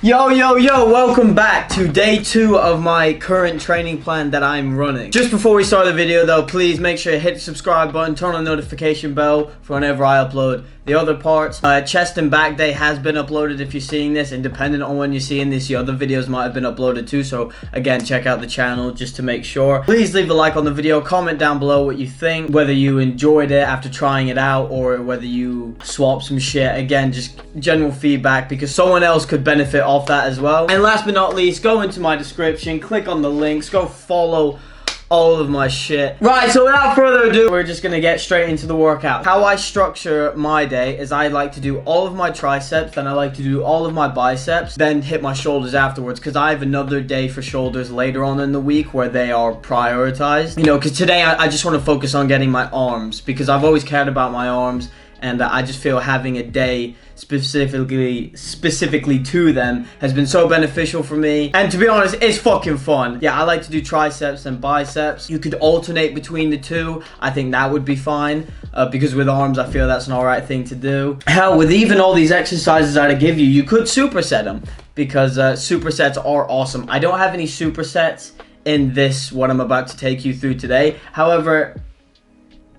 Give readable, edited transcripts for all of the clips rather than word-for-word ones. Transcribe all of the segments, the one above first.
Yo, welcome back to day 2 of my current training plan that I'm running. Just before we start the video though, please make sure you hit the subscribe button, turn on the notification bell for whenever I upload the other parts. Chest and back day has been uploaded if you're seeing this, and depending on when you're seeing this, the other videos might have been uploaded too, so again, check out the channel just to make sure. Please leave a like on the video, comment down below what you think, whether you enjoyed it after trying it out or whether you swap some shit. Again, just general feedback because someone else could benefit off that as well. And last but not least, go into my description, click on the links, go follow all of my shit. Right, so without further ado, we're just gonna get straight into the workout. How I structure my day is I like to do all of my triceps, then I like to do all of my biceps, then hit my shoulders afterwards, because I have another day for shoulders later on in the week where they are prioritized. You know, because today I just want to focus on getting my arms, because I've always cared about my arms, and I just feel having a day specifically to them has been so beneficial for me. And to be honest, it's fucking fun. Yeah, I like to do triceps and biceps. You could alternate between the two. I think that would be fine, because with arms, I feel that's an alright thing to do. Hell, with even all these exercises that I give you, you could superset them, because supersets are awesome. I don't have any supersets in this, what I'm about to take you through today. However,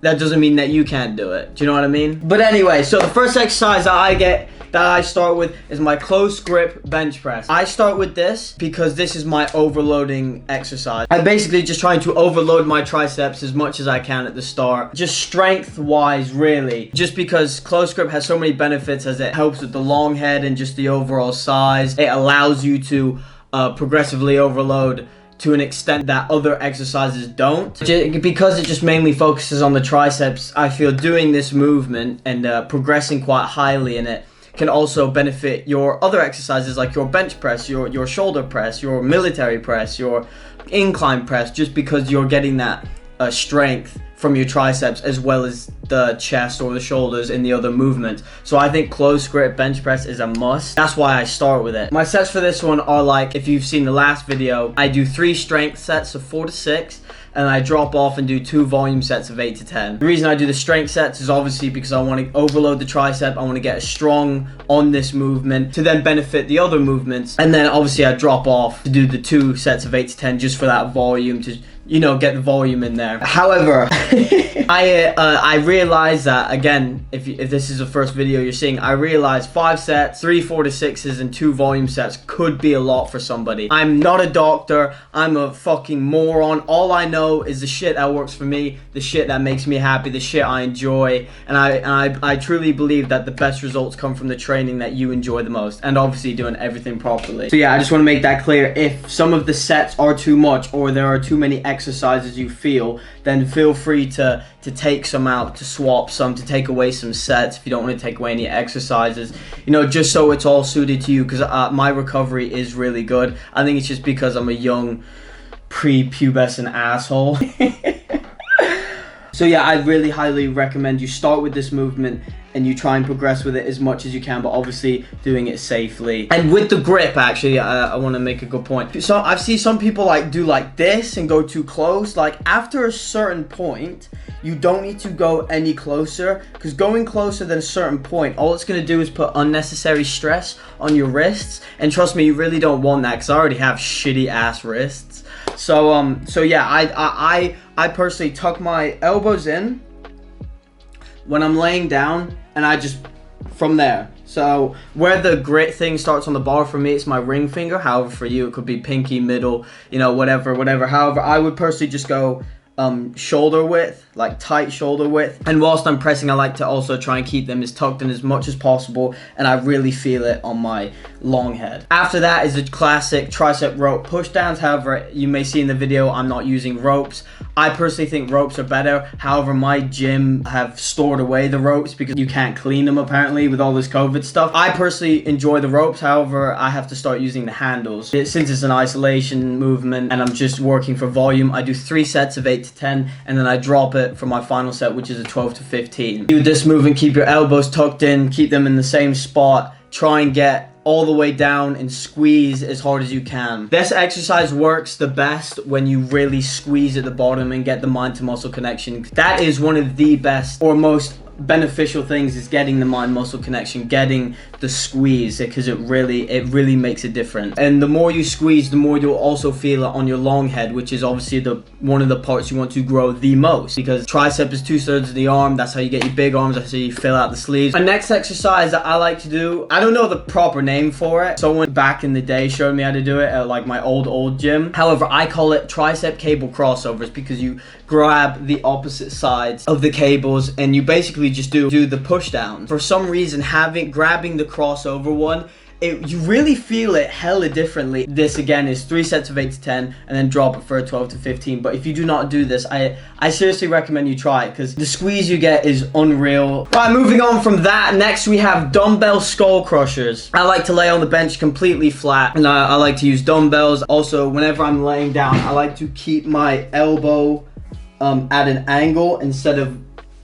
that doesn't mean that you can't do it. Do you know what I mean? But anyway, so the first exercise that I start with is my close grip bench press. I start with this because this is my overloading exercise. I'm basically just trying to overload my triceps as much as I can at the start. Just strength wise, really. Just because close grip has so many benefits, as it helps with the long head and just the overall size. It allows you to progressively overload to an extent that other exercises don't. Because it just mainly focuses on the triceps, I feel doing this movement and progressing quite highly in it can also benefit your other exercises, like your bench press, your shoulder press, your military press, your incline press, just because you're getting that strength from your triceps as well as the chest or the shoulders in the other movements. So I think close grip bench press is a must. That's why I start with it. My sets for this one are like, if you've seen the last video, I do 3 strength sets of 4 to 6, and I drop off and do 2 volume sets of 8 to 10. The reason I do the strength sets is obviously because I want to overload the tricep. I want to get strong on this movement to then benefit the other movements. And then obviously I drop off to do the 2 sets of 8 to 10 just for that volume, to, you know, get the volume in there. However, I realize that, again, if this is the first video you're seeing, I realize 5 sets, 3 4 to 6s, and 2 volume sets could be a lot for somebody. I'm not a doctor. I'm a fucking moron. All I know is the shit that works for me, the shit that makes me happy, the shit I enjoy, and I truly believe that the best results come from the training that you enjoy the most, and obviously doing everything properly. So yeah, I just want to make that clear. If some of the sets are too much, or there are too many exercises you feel, then feel free to take some out, to swap some, to take away some sets if you don't want to take away any exercises, you know, just so it's all suited to you, because my recovery is really good. I think it's just because I'm a young pre-pubescent asshole. So yeah, I really highly recommend you start with this movement and you try and progress with it as much as you can, but obviously doing it safely. And with the grip, actually, I want to make a good point. So I've seen some people like do like this and go too close. Like after a certain point, you don't need to go any closer, because going closer than a certain point, all it's going to do is put unnecessary stress on your wrists. And trust me, you really don't want that, because I already have shitty ass wrists. So yeah, I personally tuck my elbows in when I'm laying down, and I just, from there. So where the grit thing starts on the bar, for me, it's my ring finger. However, for you, it could be pinky, middle, you know, whatever. However, I would personally just go shoulder width, like tight shoulder width. And whilst I'm pressing, I like to also try and keep them as tucked in as much as possible, and I really feel it on my long head. After that is the classic tricep rope pushdowns. However, you may see in the video, I'm not using ropes. I personally think ropes are better. However, my gym have stored away the ropes because you can't clean them apparently with all this COVID stuff. I personally enjoy the ropes. However, I have to start using the handles. Since it's an isolation movement and I'm just working for volume, I do 3 sets of 8 to 10, and then I drop it for my final set, which is a 12 to 15. Do this movement, keep your elbows tucked in, keep them in the same spot. Try and get all the way down and squeeze as hard as you can. This exercise works the best when you really squeeze at the bottom and get the mind to muscle connection. That is one of the best or most beneficial things is getting the mind muscle connection, getting the squeeze, because it really makes a difference. And the more you squeeze, the more you'll also feel it on your long head, which is obviously one of the parts you want to grow the most, because tricep is 2/3 of the arm. That's how you get your big arms. That's how you fill out the sleeves. The next exercise that I like to do, I don't know the proper name for it. Someone back in the day showed me how to do it at like my old gym. However, I call it tricep cable crossovers, because you grab the opposite sides of the cables and you basically just do the push down. For some reason, grabbing the crossover one, you really feel it hella differently. This again is 3 sets of 8 to 10 and then drop it for a 12 to 15. But if you do not do this, I seriously recommend you try it, because the squeeze you get is unreal. Right, moving on from that, next we have dumbbell skull crushers. I like to lay on the bench completely flat, and I like to use dumbbells. Also, whenever I'm laying down, I like to keep my elbow at an angle instead of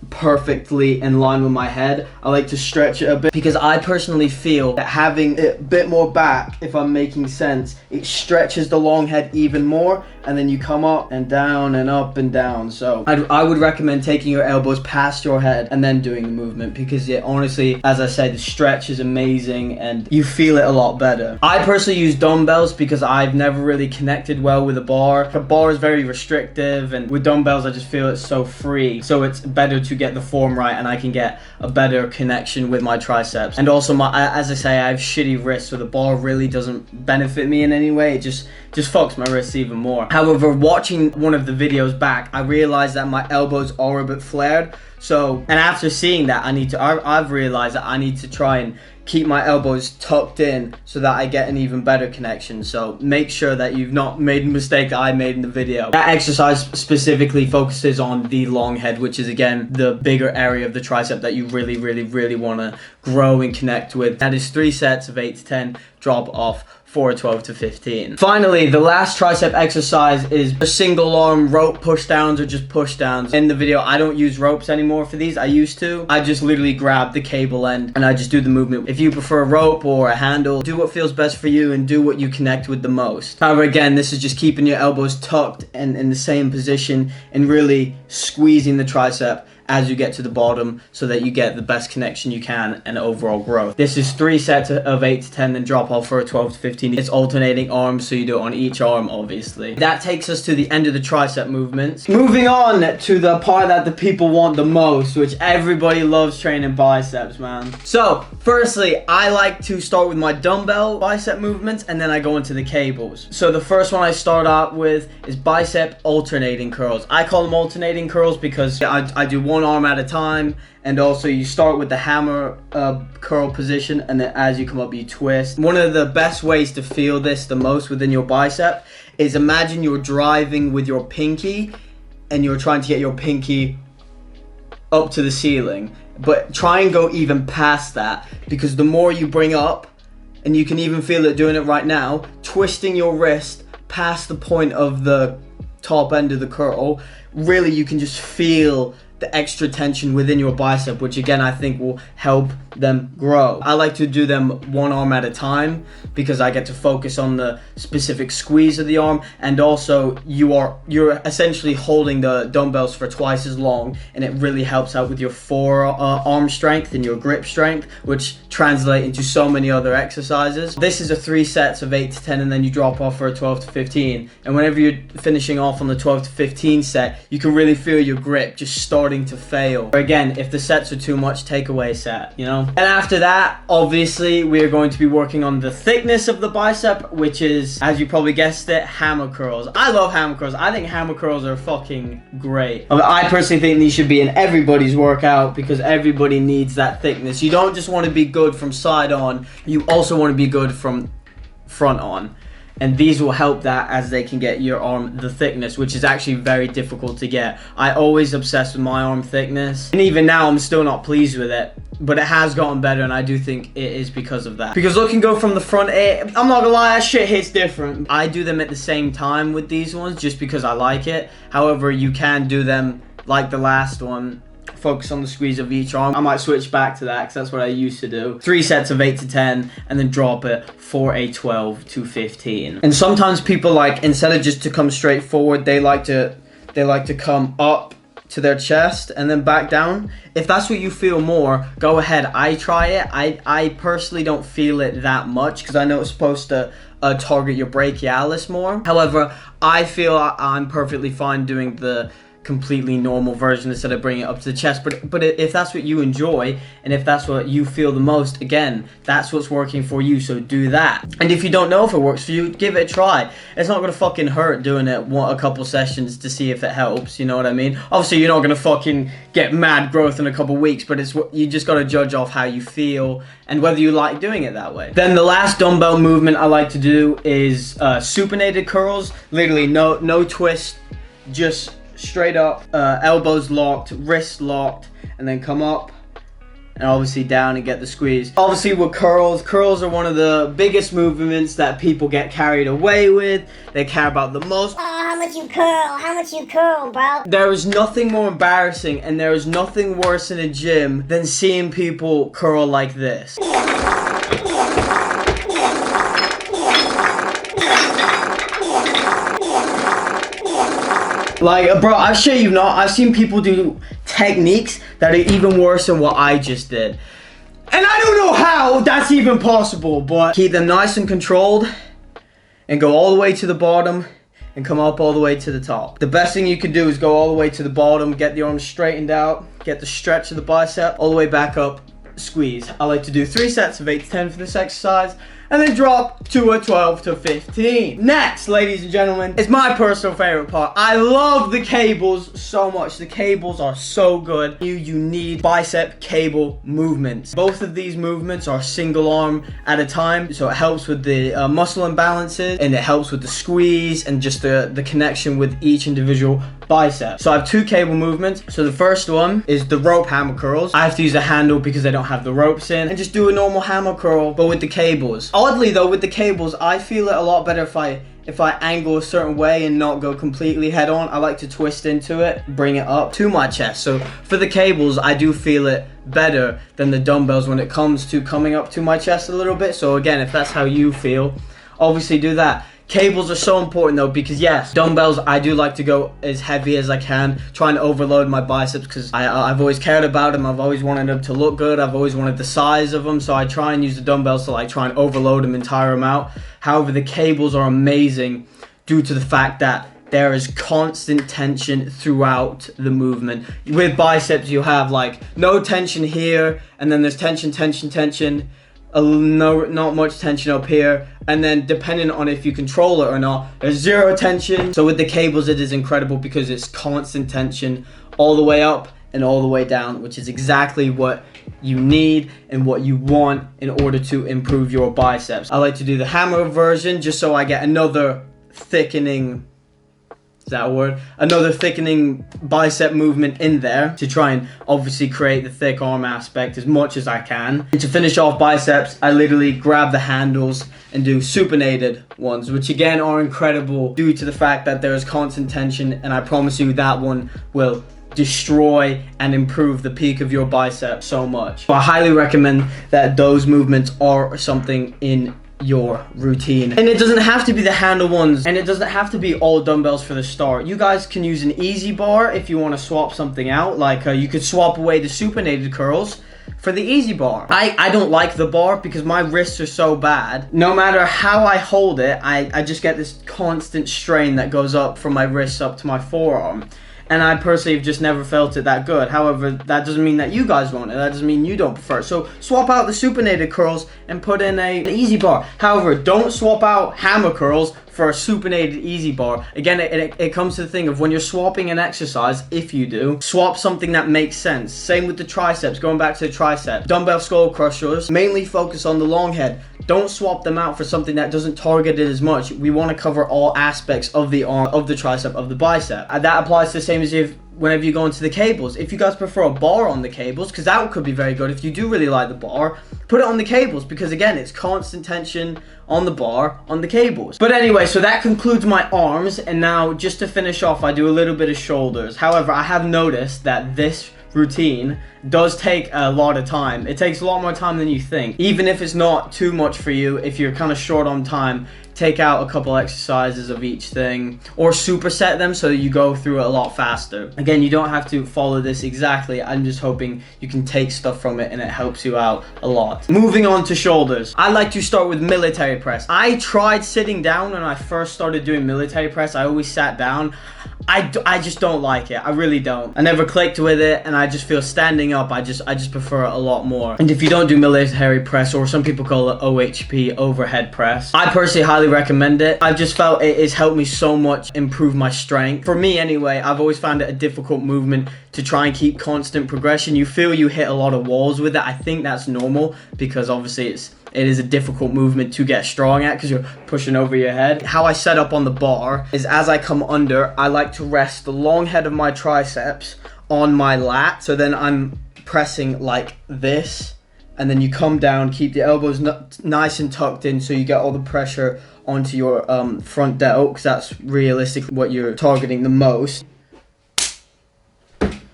perfectly in line with my head. I like to stretch it a bit, because I personally feel that having it a bit more back, if I'm making sense, it stretches the long head even more, and then you come up and down and up and down. So I would recommend taking your elbows past your head and then doing the movement, because it honestly, as I said, the stretch is amazing and you feel it a lot better. I personally use dumbbells because I've never really connected well with a bar. The bar is very restrictive, and with dumbbells I just feel it's so free. So it's better to get the form right, and I can get a better connection with my triceps. And also, as I say, I have shitty wrists, so the bar really doesn't benefit me in any way. It just fucks my wrists even more. However, watching one of the videos back, I realized that my elbows are a bit flared. So, and after seeing that, I've realized that I need to try and keep my elbows tucked in so that I get an even better connection. So make sure that you've not made a mistake that I made in the video. That exercise specifically focuses on the long head, which is again the bigger area of the tricep that you really want to grow and connect with. That is 3 sets of 8 to 10, drop off for 12 to 15. Finally, the last tricep exercise is a single arm rope push downs, or just push downs. In the video, I don't use ropes anymore for these. I used to. I just literally grab the cable end and I just do the movement. If you prefer a rope or a handle, do what feels best for you and do what you connect with the most. However, again, this is just keeping your elbows tucked and in the same position and really squeezing the tricep as you get to the bottom, so that you get the best connection you can and overall growth. This is 3 sets of 8 to 10, then drop off for a 12 to 15. It's alternating arms, so you do it on each arm, obviously. That takes us to the end of the tricep movements. Moving on to the part that the people want the most, which everybody loves training biceps, man. So, firstly, I like to start with my dumbbell bicep movements, and then I go into the cables. So the first one I start out with is bicep alternating curls. I call them alternating curls because I do one arm at a time, and also you start with the hammer curl position, and then as you come up you twist. One of the best ways to feel this the most within your bicep is, imagine you're driving with your pinky and you're trying to get your pinky up to the ceiling, but try and go even past that, because the more you bring up, and you can even feel it doing it right now, twisting your wrist past the point of the top end of the curl, really you can just feel the extra tension within your bicep, which again I think will help them grow. I like to do them one arm at a time, because I get to focus on the specific squeeze of the arm, and also you're essentially holding the dumbbells for twice as long, and it really helps out with your forearm strength and your grip strength, which translate into so many other exercises. This is a 3 sets of 8 to 10, and then you drop off for a 12 to 15. And whenever you're finishing off on the 12 to 15 set, you can really feel your grip just starting to fail. Or again, if the sets are too much, take away a set, you know? And after that, obviously, we are going to be working on the thickness of the bicep, which is, as you probably guessed it, hammer curls. I love hammer curls. I think hammer curls are fucking great. I personally think these should be in everybody's workout, because everybody needs that thickness. You don't just want to be good from side on, you also want to be good from front on. And these will help that, as they can get your arm the thickness, which is actually very difficult to get. I always obsess with my arm thickness, and even now I'm still not pleased with it, but it has gotten better, and I do think it is because of that. Because looking go from the front, I'm not gonna lie, that shit hits different. I do them at the same time with these ones just because I like it. However, you can do them like the last one, focus on the squeeze of each arm. I might switch back to that, because that's what I used to do. 3 sets of 8 to 10, and then drop it for a 12 to 15. And sometimes people, like, instead of just to come straight forward, they like to come up to their chest and then back down. If that's what you feel more, go ahead. I try it. I personally don't feel it that much because I know it's supposed to target your brachialis more. However, I feel I'm perfectly fine doing the completely normal version instead of bringing it up to the chest. But if that's what you enjoy and if that's what you feel the most, again, that's what's working for you, so do that. And if you don't know if it works for you, give it a try. It's not gonna fucking hurt doing it a couple sessions to see if it helps, you know what I mean? Obviously you're not gonna fucking get mad growth in a couple weeks, but it's what you just gotta judge off how you feel and whether you like doing it that way. Then the last dumbbell movement I like to do is supinated curls. Literally no twist, just straight up, elbows locked, wrists locked, and then come up and obviously down and get the squeeze. Obviously with curls are one of the biggest movements that people get carried away with. They care about the most. Oh, how much you curl, bro? There is nothing more embarrassing and there is nothing worse in a gym than seeing people curl like this. Like, bro, I shit you not, I've seen people do techniques that are even worse than what I just did. And I don't know how that's even possible, but keep them nice and controlled and go all the way to the bottom and come up all the way to the top. The best thing you can do is go all the way to the bottom, get the arms straightened out, get the stretch of the bicep, all the way back up, squeeze. I like to do 3 sets of 8 to 10 for this exercise, and then drop to a 12 to 15. Next, ladies and gentlemen, is my personal favorite part. I love the cables so much. The cables are so good. You need bicep cable movements. Both of these movements are single arm at a time, so it helps with the muscle imbalances, and it helps with the squeeze and just the connection with each individual bicep. So I have 2 cable movements. So the first one is the rope hammer curls. I have to use a handle because I don't have the ropes in, and just do a normal hammer curl, but with the cables. Oddly though, with the cables, I feel it a lot better if I angle a certain way and not go completely head on. I like to twist into it, bring it up to my chest. So for the cables, I do feel it better than the dumbbells when it comes to coming up to my chest a little bit. So again, if that's how you feel, obviously do that. Cables are so important though, because yes, dumbbells, I do like to go as heavy as I can, trying to overload my biceps because I've always cared about them. I've always wanted them to look good. I've always wanted the size of them, so I try and use the dumbbells to like try and overload them and tire them out. However, the cables are amazing due to the fact that there is constant tension throughout the movement. With biceps, you have like no tension here, and then there's tension, not much tension up here, and then depending on if you control it or not, there's 0 tension. So with the cables, it is incredible because it's constant tension all the way up and all the way down, which is exactly what you need and what you want in order to improve your biceps. I like to do the hammer version just so I get another thickening, is that a word? Another thickening bicep movement in there to try and obviously create the thick arm aspect as much as I can. And to finish off biceps, I literally grab the handles and do supinated ones, which again are incredible due to the fact that there is constant tension, and I promise you that one will destroy and improve the peak of your bicep so much. So I highly recommend that those movements are something in your routine. And it doesn't have to be the handle ones, and it doesn't have to be all dumbbells for the start. You guys can use an easy bar if you want to swap something out. Like you could swap away the supinated curls for the easy bar. I don't like the bar because my wrists are so bad. No matter how I hold it, I just get this constant strain that goes up from my wrists up to my forearm. And I personally have just never felt it that good. However, that doesn't mean that you guys want it. That doesn't mean you don't prefer it. So swap out the supinated curls and put in an easy bar. However, don't swap out hammer curls for a supinated easy bar. Again, it comes to the thing of when you're swapping an exercise, if you do, swap something that makes sense. Same with the triceps, going back to the tricep. Dumbbell skull crushers, mainly focus on the long head. Don't swap them out for something that doesn't target it as much. We want to cover all aspects of the arm, of the tricep, of the bicep. And that applies to the same as if whenever you go into the cables. If you guys prefer a bar on the cables, because that could be very good. If you do really like the bar, put it on the cables, because again, it's constant tension on the bar, on the cables. But anyway, so that concludes my arms, and now just to finish off, I do a little bit of shoulders. However, I have noticed that this routine does take a lot of time. It takes a lot more time than you think. Even if it's not too much for you, if you're kind of short on time, take out a couple exercises of each thing or superset them so that you go through it a lot faster. Again, you don't have to follow this exactly. I'm just hoping you can take stuff from it and it helps you out a lot. Moving on to shoulders. I like to start with military press. I tried sitting down when I first started doing military press. I always sat down. I just don't like it. I really don't. I never clicked with it, and I just feel standing up, I just prefer it a lot more. And if you don't do military press, or some people call it OHP, overhead press, I personally highly recommend it. I've just felt it has helped me so much improve my strength. For me anyway, I've always found it a difficult movement to try and keep constant progression. You feel you hit a lot of walls with it. I think that's normal because obviously it is a difficult movement to get strong at because you're pushing over your head. How I set up on the bar is as I come under, I like to rest the long head of my triceps on my lat. So then I'm pressing like this, and then you come down, keep the elbows nice and tucked in so you get all the pressure onto your front delt, because that's realistically what you're targeting the most.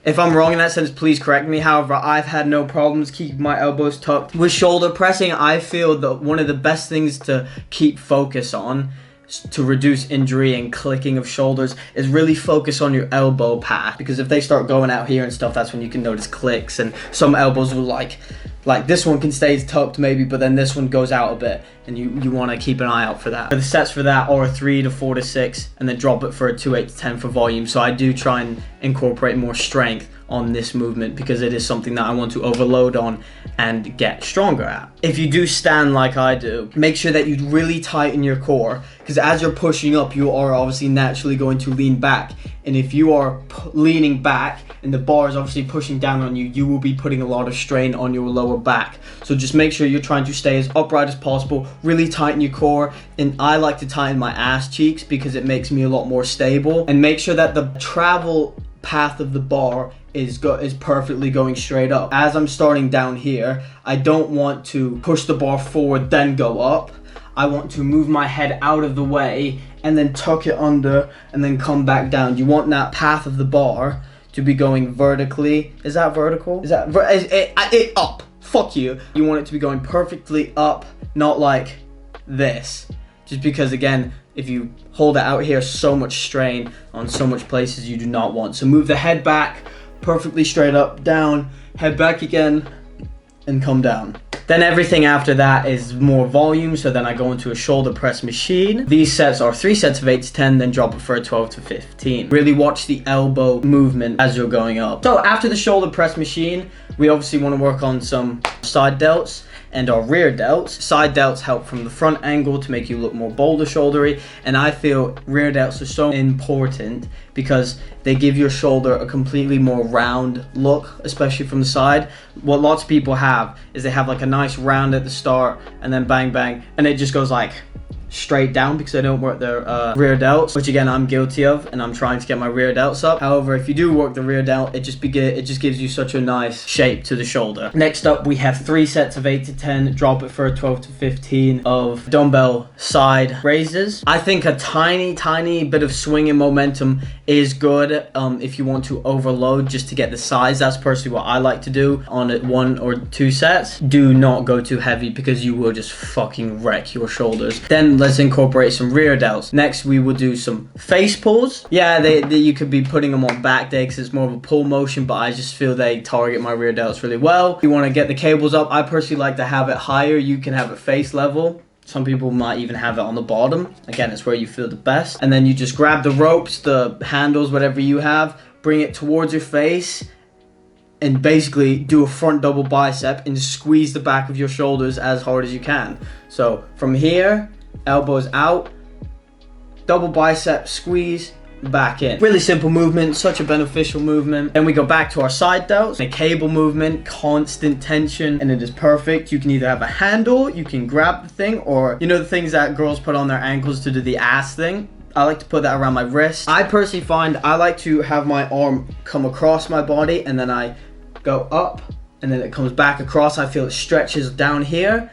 If I'm wrong in that sense, please correct me. However, I've had no problems keeping my elbows tucked. With shoulder pressing, I feel that one of the best things to keep focus on to reduce injury and clicking of shoulders is really focus on your elbow path, because if they start going out here and stuff, that's when you can notice clicks, and some elbows will like this one can stay tucked maybe, but then this one goes out a bit, and you want to keep an eye out for that. The sets for that are 3 to 4 to 6, and then drop it for a 2, 8 to 10 for volume. So I do try and incorporate more strength on this movement because it is something that I want to overload on and get stronger at. If you do stand like I do, make sure that you really tighten your core, because as you're pushing up, you are obviously naturally going to lean back, and if you are leaning back and the bar is obviously pushing down on you, you will be putting a lot of strain on your lower back. So just make sure you're trying to stay as upright as possible, really tighten your core, and I like to tighten my ass cheeks because it makes me a lot more stable, and make sure that the travel path of the bar is perfectly going straight up. As I'm starting down here, I don't want to push the bar forward then go up. I want to move my head out of the way and then tuck it under and then come back down. You want that path of the bar to be going vertically. Is that vertical? Is that up? Fuck you. You want it to be going perfectly up, not like this. Just because, again, if you hold it out here, so much strain on so much places you do not want. So move the head back, perfectly straight up, down, head back again, and come down. Then everything after that is more volume, so then I go into a shoulder press machine. These sets are 3 sets of 8 to 10, then drop it for a 12 to 15. Really watch the elbow movement as you're going up. So after the shoulder press machine, we obviously want to work on some side delts and our rear delts. Side delts help from the front angle to make you look more boulder shouldery, and I feel rear delts are so important because they give your shoulder a completely more round look, especially from the side. What lots of people have is they have like a nice round at the start and then bang bang, and it just goes like straight down because they don't work their rear delts, which again I'm guilty of, and I'm trying to get my rear delts up. However, if you do work the rear delt, it just gives you such a nice shape to the shoulder. Next up, we have 3 sets of 8 to 10, drop it for a 12 to 15 of dumbbell side raises. I think a tiny bit of swinging momentum is good if you want to overload just to get the size. That's personally what I like to do on 1 or 2 sets. Do not go too heavy because you will just fucking wreck your shoulders. Then let's incorporate some rear delts. Next, we will do some face pulls. Yeah, you could be putting them on back day because it's more of a pull motion, but I just feel they target my rear delts really well. You want to get the cables up. I personally like to have it higher. You can have it face level. Some people might even have it on the bottom. Again, it's where you feel the best. And then you just grab the ropes, the handles, whatever you have, bring it towards your face, and basically do a front double bicep and squeeze the back of your shoulders as hard as you can. So from here, elbows out, double bicep squeeze, back in. Really simple movement, such a beneficial movement. Then we go back to our side delts, a cable movement, constant tension, and it is perfect. You can either have a handle, you can grab the thing, or you know the things that girls put on their ankles to do the ass thing. I like to put that around my wrist. I personally find I like to have my arm come across my body and then I go up and then it comes back across. I feel it stretches down here,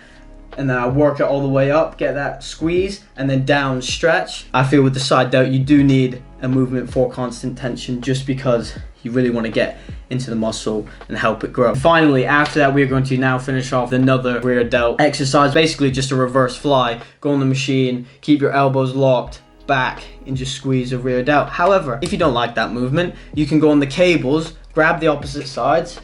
and then I work it all the way up, get that squeeze, and then down stretch. I feel with the side delt, you do need a movement for constant tension, just because you really want to get into the muscle and help it grow. Finally, after that, we're going to now finish off another rear delt exercise, basically just a reverse fly. Go on the machine, keep your elbows locked back, and just squeeze the rear delt. However, if you don't like that movement, you can go on the cables, grab the opposite sides,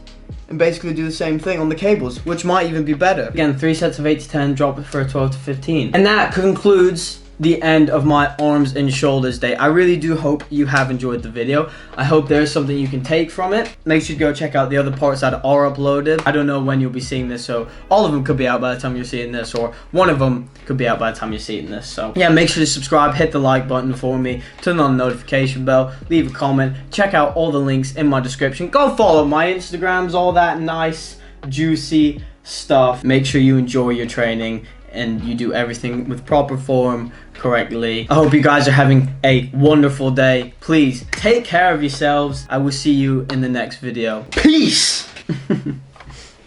and basically do the same thing on the cables, which might even be better. Again, 3 sets of 8 to 10, drop it for a 12 to 15. And that concludes the end of my arms and shoulders day. I really do hope you have enjoyed the video. I hope there's something you can take from it. Make sure to go check out the other parts that are uploaded. I don't know when you'll be seeing this, so all of them could be out by the time you're seeing this, or one of them could be out by the time you're seeing this. So yeah, make sure to subscribe, hit the like button for me, turn on the notification bell, leave a comment, check out all the links in my description. Go follow my Instagrams, all that nice, juicy stuff. Make sure you enjoy your training and you do everything with proper form correctly. I hope you guys are having a wonderful day. Please take care of yourselves. I will see you in the next video. Peace.